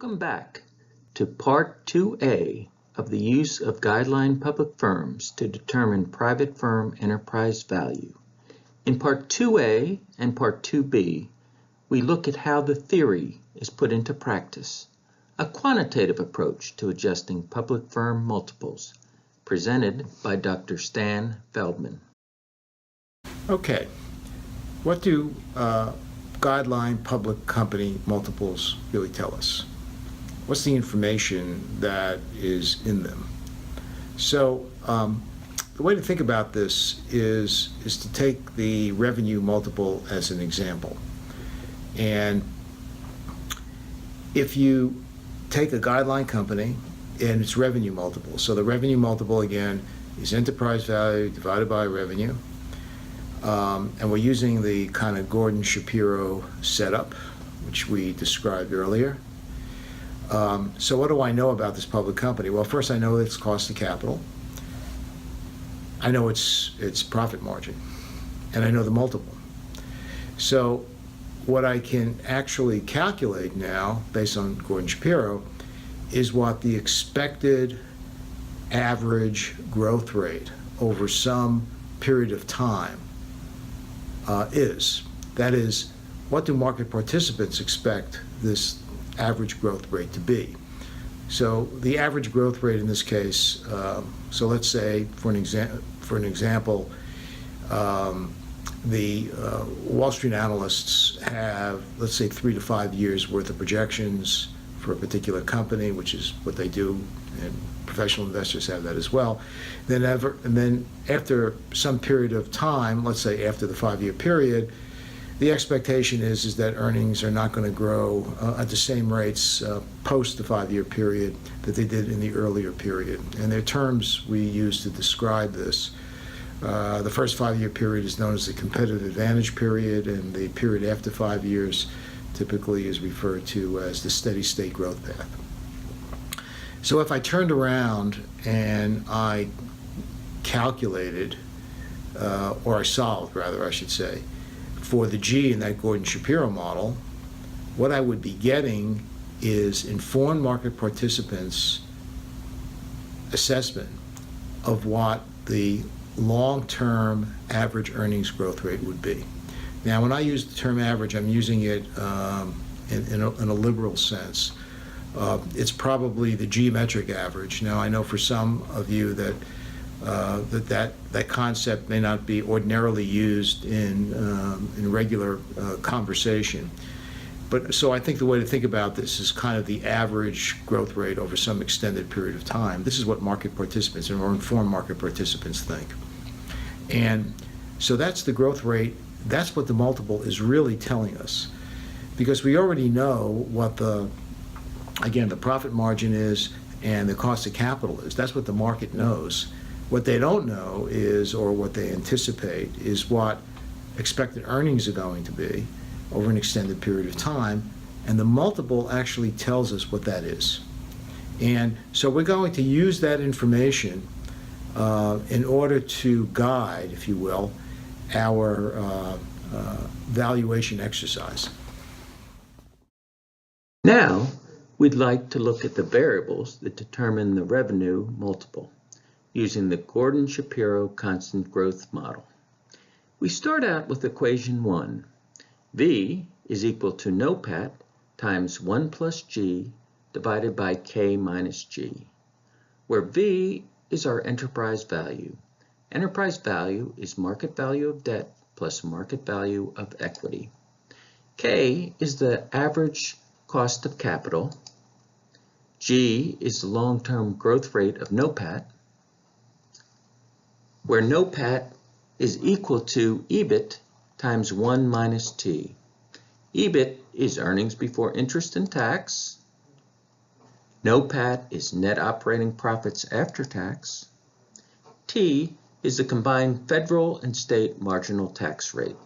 Welcome back to Part 2A of the use of guideline public firms to determine private firm enterprise value. In Part 2A and Part 2B, we look at how the theory is put into practice, a quantitative approach to adjusting public firm multiples, presented by Dr. Stan Feldman. Okay, what do guideline public company multiples really tell us? What's the information that is in them? So the way to think about this is to take the revenue multiple as an example. And if you take a guideline company and its revenue multiple, so the revenue multiple again is enterprise value divided by revenue, and we're using the kind of Gordon-Shapiro setup, which we described earlier. So what do I know about this public company? Well, first I know its cost of capital. I know its profit margin, and I know the multiple. So what I can actually calculate now, based on Gordon-Shapiro, is what the expected average growth rate over some period of time is. That is, what do market participants expect this average growth rate to be? So the average growth rate in this case, so let's say for an example, the Wall Street analysts have, let's say, 3 to 5 years worth of projections for a particular company, which is what they do, and professional investors have that as well. And then after some period of time, let's say after the 5-year period, the expectation is that earnings are not going to grow at the same rates post the 5-year period that they did in the earlier period. And there are terms we use to describe this. The first 5-year period is known as the competitive advantage period, and the period after 5 years typically is referred to as the steady state growth path. So if I turned around and I calculated, or I solved rather, I should say, for the G in that Gordon-Shapiro model, what I would be getting is informed market participants' assessment of what the long-term average earnings growth rate would be. Now, when I use the term average, I'm using it in a liberal sense. It's probably the geometric average. Now, I know for some of you that that concept may not be ordinarily used in regular conversation. But so I think the way to think about this is kind of the average growth rate over some extended period of time. This is what market participants or informed market participants think. And so that's the growth rate. That's what the multiple is really telling us, because we already know what the profit margin is and the cost of capital is. That's what the market knows. What they don't know is, or what they anticipate, is what expected earnings are going to be over an extended period of time, and the multiple actually tells us what that is. And so we're going to use that information in order to guide, if you will, our valuation exercise. Now, we'd like to look at the variables that determine the revenue multiple using the Gordon-Shapiro constant growth model. We start out with equation 1. V is equal to NOPAT times 1 plus G divided by K minus G, where V is our enterprise value. Enterprise value is market value of debt plus market value of equity. K is the average cost of capital. G is the long-term growth rate of NOPAT, where NOPAT is equal to EBIT times 1 minus T. EBIT is earnings before interest and tax. NOPAT is net operating profits after tax. T is the combined federal and state marginal tax rate.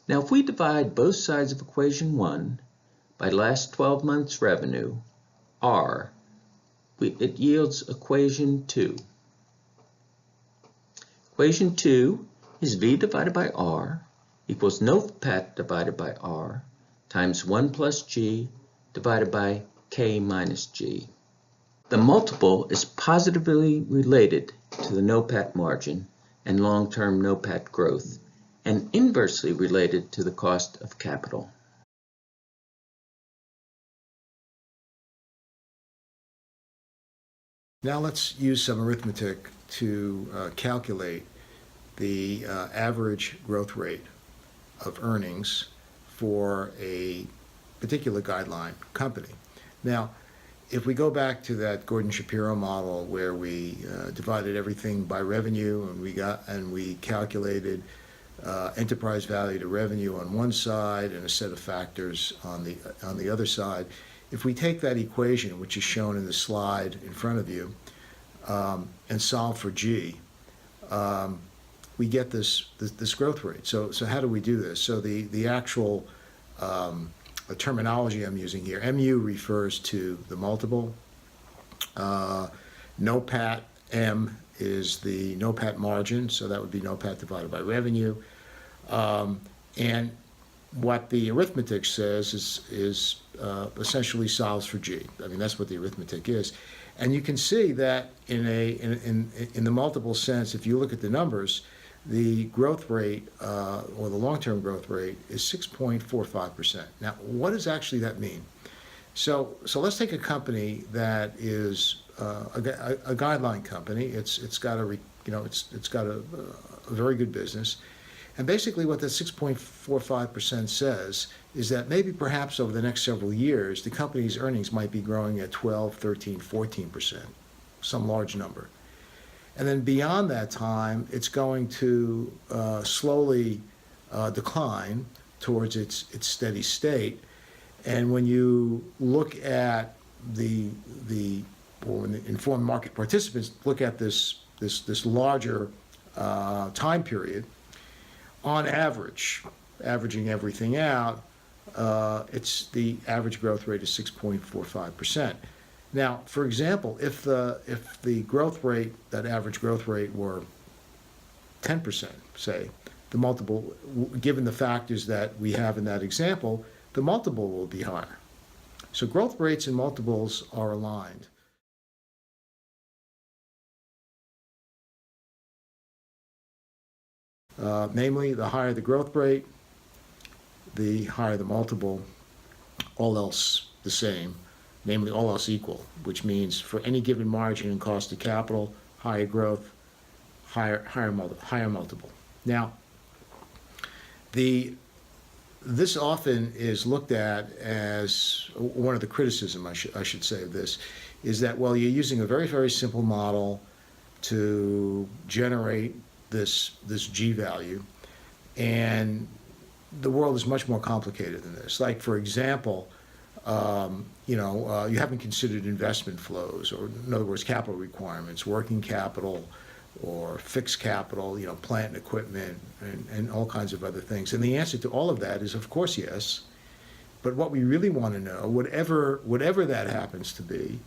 Now, if we divide both sides of equation 1 by last 12 months revenue, R, it yields equation 2. Equation 2 is V divided by R equals NOPAT divided by R times 1 plus G divided by K minus G. The multiple is positively related to the NOPAT margin and long-term NOPAT growth, and inversely related to the cost of capital. Now let's use some arithmetic to calculate the average growth rate of earnings for a particular guideline company. Now, if we go back to that Gordon-Shapiro model where we divided everything by revenue and we calculated enterprise value to revenue on one side and a set of factors on the other side, if we take that equation, which is shown in the slide in front of you, and solve for G, we get this growth rate. So how do we do this? So the actual terminology I'm using here, MU refers to the multiple. NOPAT M is the NOPAT margin, so that would be NOPAT divided by revenue. And what the arithmetic says is essentially solves for G. I mean, that's what the arithmetic is. And you can see that in the multiple sense, if you look at the numbers, the growth rate, or the long-term growth rate, is 6.45%. Now, what does actually that mean? So let's take a company that is a guideline company. It's got a very good business. And basically what that 6.45% says is that maybe perhaps over the next several years, the company's earnings might be growing at 12, 13, 14%, some large number. And then beyond that time, it's going to slowly decline towards its steady state. And when you look at or when the informed market participants look at this larger time period, on average, averaging everything out, it's the average growth rate is 6.45%. Now, for example, if the growth rate, that average growth rate, were 10%, say, the multiple, given the factors that we have in that example, the multiple will be higher. So growth rates and multiples are aligned. Namely, the higher the growth rate, the higher the multiple, all else the same, namely all else equal, which means for any given margin and cost of capital, higher growth, higher multiple. Now, this often is looked at as one of the criticism, I should say, of this, is that, well, you're using a very, very simple model to generate this G value, and the world is much more complicated than this. Like, for example, you haven't considered investment flows, or in other words, capital requirements, working capital, or fixed capital, plant and equipment, and all kinds of other things. And the answer to all of that is, of course, yes. But what we really want to know, whatever that happens to be,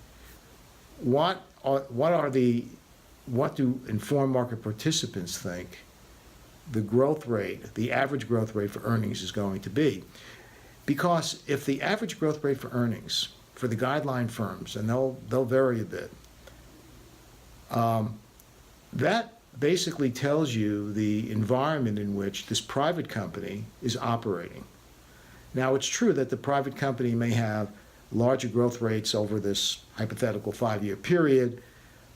what do informed market participants think the growth rate, the average growth rate for earnings is going to be? Because if the average growth rate for earnings for the guideline firms, and they'll vary a bit, that basically tells you the environment in which this private company is operating. Now, it's true that the private company may have larger growth rates over this hypothetical 5-year period,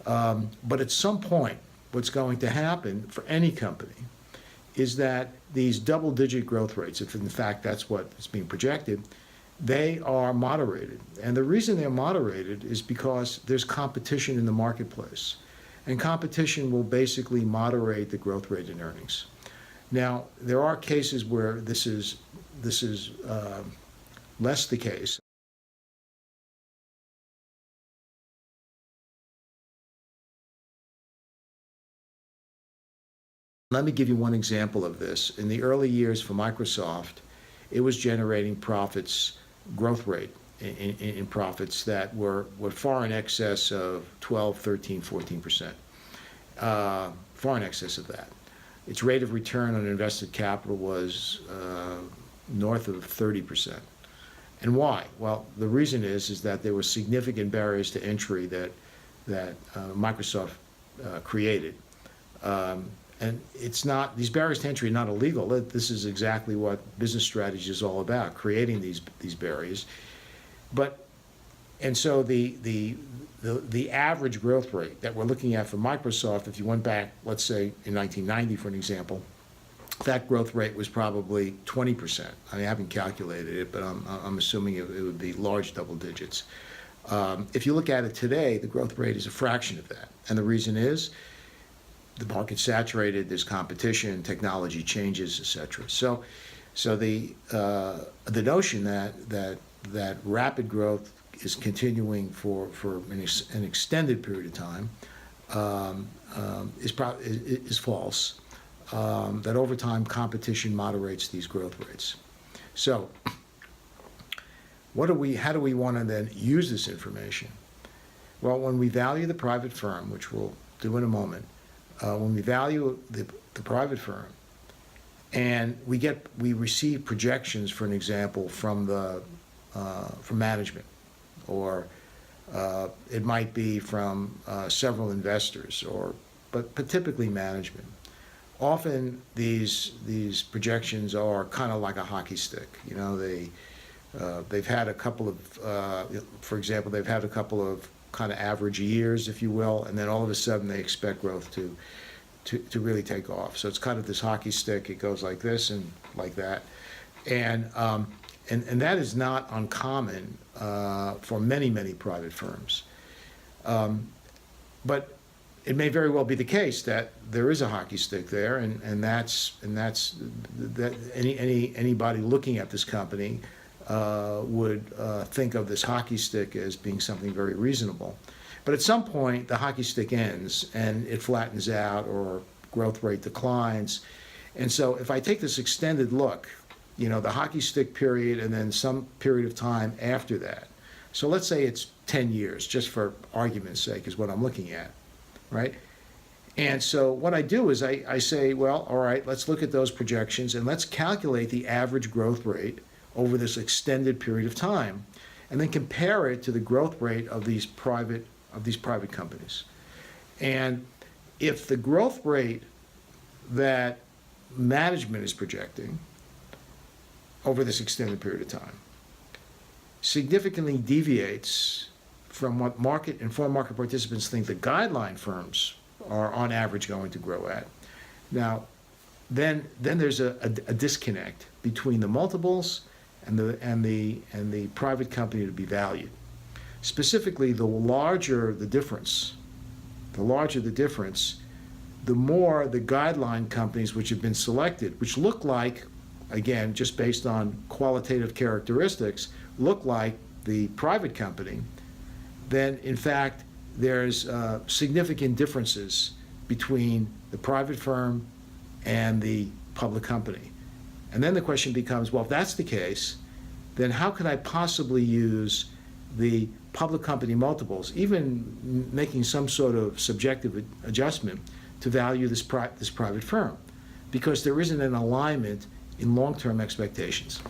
but at some point, what's going to happen for any company is that these double-digit growth rates, if in fact that's what is being projected, they are moderated. And the reason they're moderated is because there's competition in the marketplace. And competition will basically moderate the growth rate in earnings. Now, there are cases where this is less the case. Let me give you one example of this. In the early years for Microsoft, it was generating profits, growth rate in profits that were far in excess of 12, 13, 14%. Far in excess of that. Its rate of return on invested capital was north of 30%. And why? Well, the reason is that there were significant barriers to entry that Microsoft created. And it's not, these barriers to entry are not illegal. This is exactly what business strategy is all about, creating these barriers. And so the average growth rate that we're looking at for Microsoft, if you went back, let's say in 1990 for an example, that growth rate was probably 20%. I haven't calculated it, but I'm assuming it would be large double digits. If you look at it today, the growth rate is a fraction of that. And the reason is the market's saturated, there's competition, technology changes, et cetera. So the notion that rapid growth is continuing for an extended period of time is false. That over time competition moderates these growth rates. So how do we want to then use this information? Well, when we value the private firm, which we'll do in a moment, when we value the private firm and we receive projections, for an example, from management, or it might be from several investors, but typically management. Often these projections are kind of like a hockey stick. They've had a couple of, for example, they've had a couple of kind of average years, if you will, and then all of a sudden they expect growth to really take off. So it's kind of this hockey stick. It goes like this and like that, and that is not uncommon for many private firms. But it may very well be the case that there is a hockey stick there, and that's that anybody looking at this company would think of this hockey stick as being something very reasonable. But at some point, the hockey stick ends and it flattens out, or growth rate declines. And so if I take this extended look, the hockey stick period and then some period of time after that. So let's say it's 10 years, just for argument's sake, is what I'm looking at, right? And so what I do is I say, well, all right, let's look at those projections and let's calculate the average growth rate over this extended period of time, and then compare it to the growth rate of these private companies. And if the growth rate that management is projecting over this extended period of time significantly deviates from what informed market participants think the guideline firms are on average going to grow at, now then there's a disconnect between the multiples and the private company to be valued. Specifically, the larger the difference, the more the guideline companies which have been selected, which look like, again, just based on qualitative characteristics, look like the private company, then in fact there's significant differences between the private firm and the public company. And then the question becomes, well, if that's the case, then how could I possibly use the public company multiples, even making some sort of subjective adjustment, to value this private firm? Because there isn't an alignment in long-term expectations.